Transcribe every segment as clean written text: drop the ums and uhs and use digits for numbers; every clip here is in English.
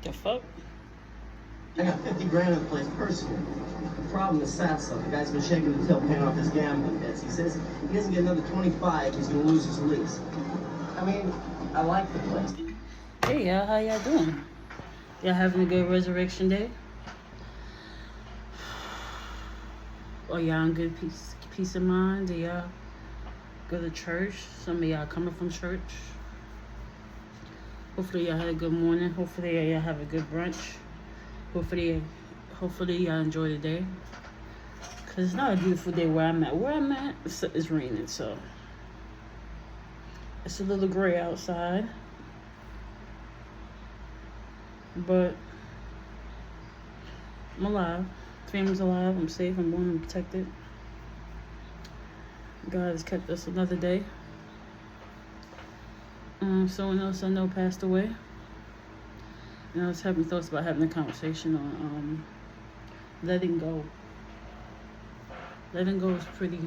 The fuck? I got 50 grand in the place personally. The problem is Sasso. The guy's been shaking the tail paying off his gambling debts. He says he doesn't get another 25, he's gonna lose his lease. I mean, I like the place. Hey y'all, how y'all doing? Y'all having a good Resurrection Day? Or y'all in good peace of mind? Do y'all go to church? Some of y'all coming from church. Hopefully y'all had a good morning. Hopefully y'all have a good brunch. Hopefully y'all enjoy the day. Cause it's not a beautiful day where I'm at. Where I'm at, it's raining, so it's a little gray outside. But I'm alive. Family's alive. I'm safe. I'm warm and protected. God has kept us another day. Someone else I know passed away. And I was having thoughts about having a conversation on letting go. Letting go is pretty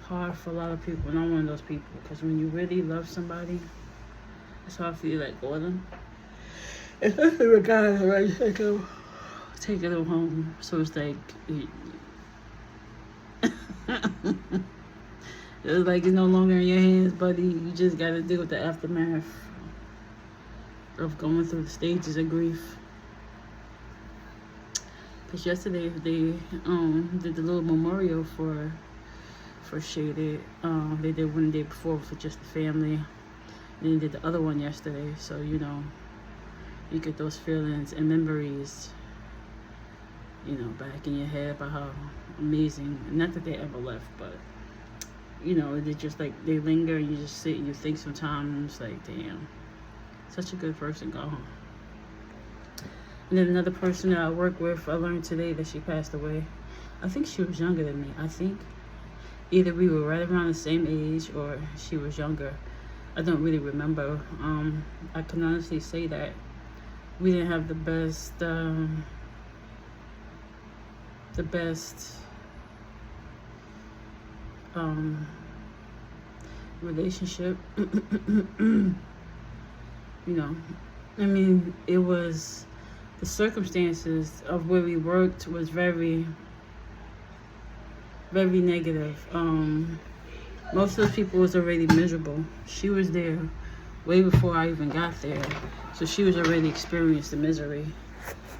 hard for a lot of people, and I'm one of those people. Because when you really love somebody, it's hard for you to let go of them. Especially with guys, right? Take them home. So it's like, it's like it's no longer in your hands, buddy. You just gotta deal with the aftermath of going through the stages of grief. Cause yesterday they did the little memorial for Shaded. They did one the day before for just the family, and they did the other one yesterday. So you know, you get those feelings and memories, you know, back in your head about how amazing. Not that they ever left, but you know, they just like they linger. And you just sit and you think sometimes, like, damn, such a good person gone. And then another person that I work with, I learned today that she passed away. I think she was younger than me. I think either we were right around the same age or she was younger. I don't really remember. I can honestly say that we didn't have the best relationship. You know, I mean, it was the circumstances of where we worked was very, very negative. Most of those people was already miserable. She was there way before I even got there, so she was already experienced the misery.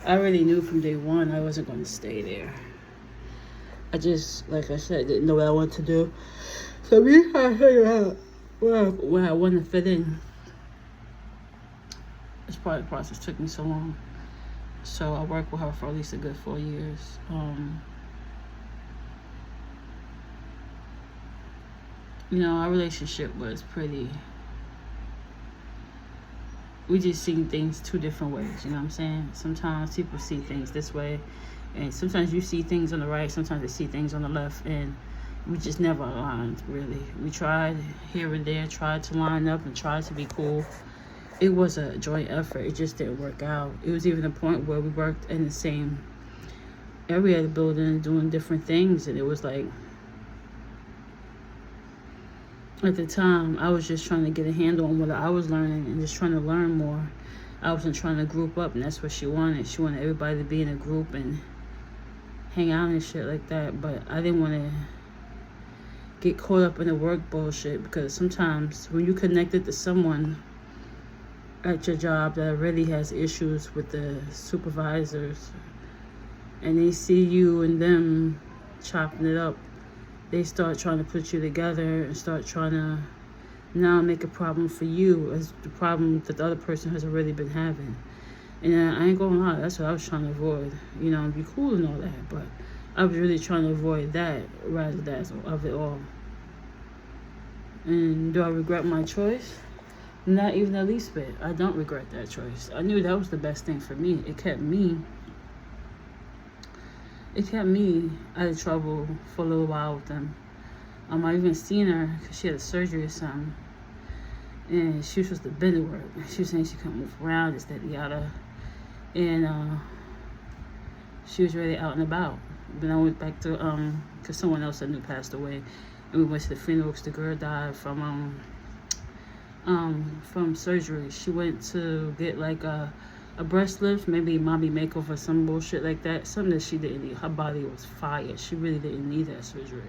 I already knew from day one I wasn't going to stay there. I just, like I said, didn't know what I wanted to do. So we had to figure out where I wanted to fit in. This part of the process took me so long. So I worked with her for at least a good 4 years. You know, our relationship was pretty... We just seen things two different ways, you know what I'm saying? Sometimes people see things this way, and sometimes you see things on the right, sometimes they see things on the left, and we just never aligned, really. We tried here and there, tried to line up and tried to be cool. It was a joint effort. It just didn't work out. It was even a point where we worked in the same area of the building, doing different things, and it was like, at the time, I was just trying to get a handle on what I was learning and just trying to learn more. I wasn't trying to group up, and that's what she wanted. She wanted everybody to be in a group and hang out and shit like that, but I didn't want to get caught up in the work bullshit, because sometimes when you connected to someone at your job that really has issues with the supervisors, and they see you and them chopping it up, they start trying to put you together and start trying to now make a problem for you as the problem that the other person has already been having. And I ain't gonna lie, that's what I was trying to avoid. You know, be cool and all that, but I was really trying to avoid that rather than of it all. And do I regret my choice? Not even the least bit. I don't regret that choice. I knew that was the best thing for me. It kept me out of trouble for a little while with them. I even seen her because she had a surgery or something, and she was supposed to bend to work. She was saying she couldn't move around, this, that, yada, and she was really out and about. Then I went back to because someone else I knew passed away, and we went to the funeral because the girl died from surgery. She went to get like a a breast lift, maybe mommy makeover, some bullshit like that. Something that she didn't need. Her body was fire. She really didn't need that surgery.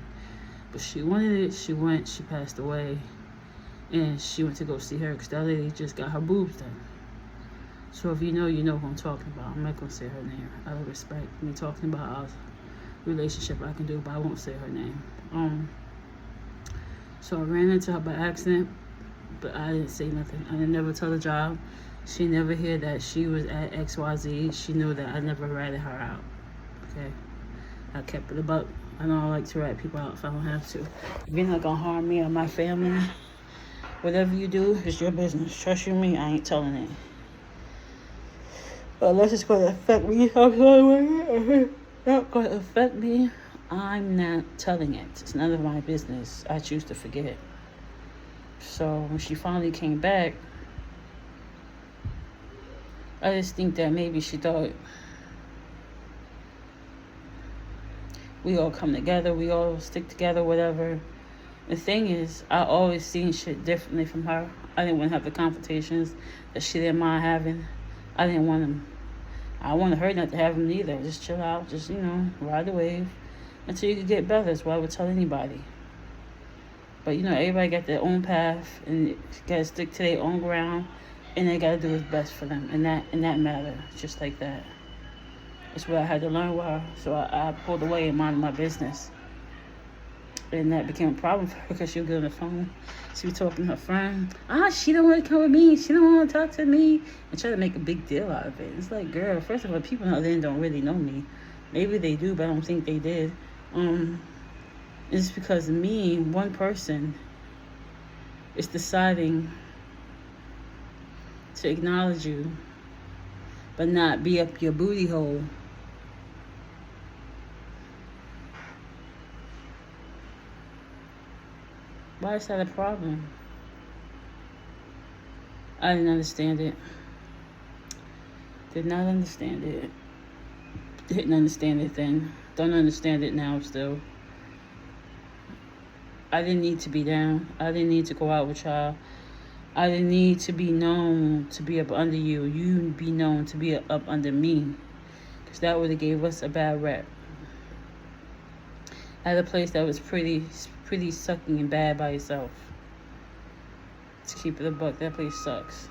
But she wanted it. She went. She passed away. And she went to go see her because that lady just got her boobs done. So if you know who I'm talking about. I'm not going to say her name. Out of respect. Me talking about our relationship I can do, but I won't say her name. So I ran into her by accident, but I didn't say nothing. I didn't never tell the job. She never heard that she was at XYZ. She knew that I never ratted her out. Okay? I kept it a buck. I don't like to rat people out if I don't have to. If you're not going to harm me or my family, whatever you do, it's your business. Trust you me, I ain't telling it. Unless it's going to affect me, I'm not going to affect me. I'm not telling it. It's none of my business. I choose to forget. So when she finally came back, I just think that maybe she thought we all come together, we all stick together, whatever. The thing is, I always seen shit differently from her. I didn't want to have the confrontations that she didn't mind having. I didn't want them. I wanted her not to have them either. Just chill out, just, ride the wave until you could get better. That's what I would tell anybody. But, everybody got their own path and got to stick to their own ground, and they got to do what's best for them in that matter, just like that. That's what I had to learn with her. So I pulled away and minded my business. And that became a problem for her because she would get on the phone. She was talking to her friend. She don't want to come with me. She don't want to talk to me. And try to make a big deal out of it. It's like, girl, first of all, people out there don't really know me. Maybe they do, but I don't think they did. It's because me, one person, is deciding to acknowledge you, but not be up your booty hole. Why is that a problem? I didn't understand it. Did not understand it. Didn't understand it then. Don't understand it now still. I didn't need to be down. I didn't need to go out with y'all. I didn't need to be known to be up under you. You be known to be up under me. Because that would have gave us a bad rep. I had a place that was pretty sucking and bad by itself. To keep it a buck, that place sucks.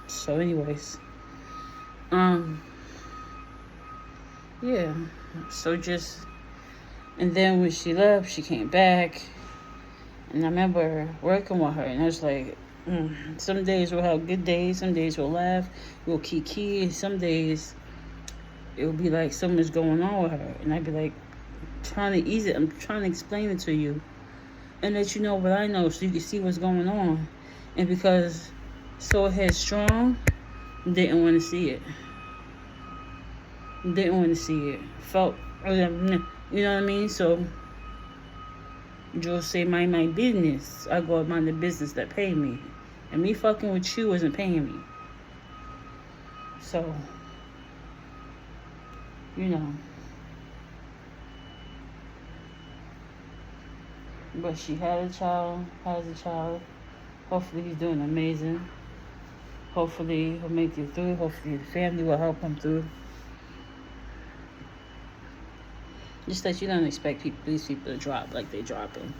So anyways. Yeah. So just, and then when she left, she came back. And I remember working with her, and I was like, some days we'll have good days, some days we'll laugh, we'll kiki, and some days it'll be like something's going on with her. And I'd be like, trying to ease it. I'm trying to explain it to you and let you know what I know so you can see what's going on. And because so headstrong, didn't want to see it. Didn't want to see it. Felt, you know what I mean? So Joe say, mind my business. I go mind the business that pay me. And me fucking with you isn't paying me. So, But she had a child, has a child. Hopefully he's doing amazing. Hopefully he'll make it through. Hopefully the family will help him through. Just that you don't expect these people to drop like they dropping.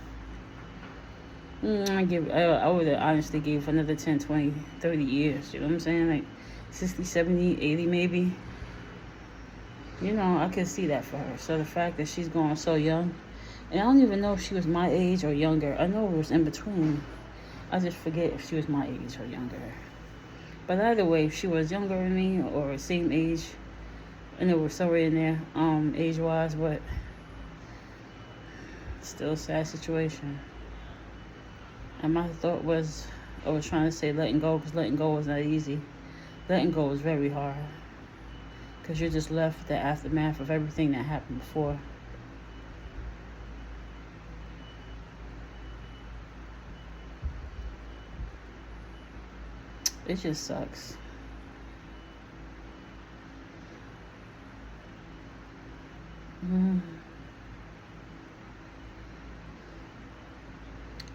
I would have honestly gave another 10, 20, 30 years. You know what I'm saying? Like 60, 70, 80 maybe. I could see that for her. So the fact that she's going so young, and I don't even know if she was my age or younger. I know it was in between. I just forget if she was my age or younger. But either way, if she was younger than me or same age, I know we're somewhere in there, age-wise, but still a sad situation. And my thought was, I was trying to say letting go, because letting go was not easy. Letting go was very hard. Because you're just left with the aftermath of everything that happened before. It just sucks.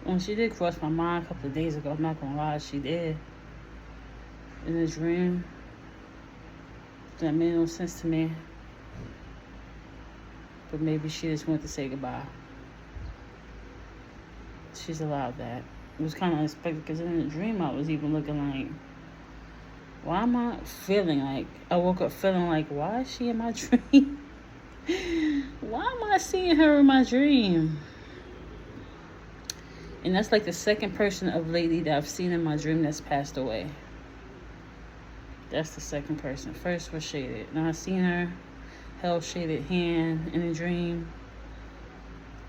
When she did cross my mind a couple of days ago, I'm not gonna lie, she did. in a dream. That made no sense to me. But maybe she just wanted to say goodbye. She's allowed that. It was kind of unexpected because in the dream I was even looking like, why am I feeling like, I woke up feeling like, why is she in my dream? Why am I seeing her in my dream? And that's like the second person of lately that I've seen in my dream that's passed away. That's the second person. First was Shaded. Now I seen her, held Shaded hand in a dream.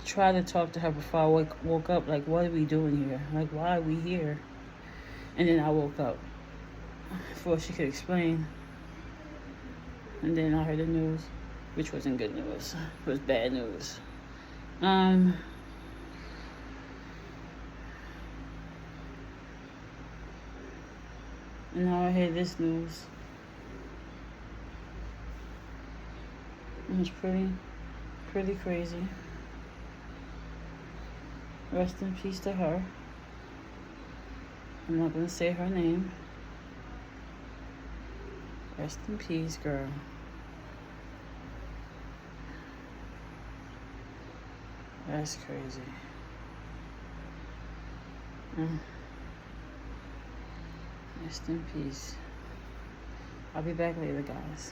Tried to talk to her before I woke up. Like, what are we doing here? Like, why are we here? And then I woke up before she could explain. And then I heard the news, which wasn't good news. It was bad news. And now I hear this news. It's pretty crazy. Rest in peace to her. I'm not gonna say her name. Rest in peace, girl. That's crazy. Rest in peace. I'll be back later, guys.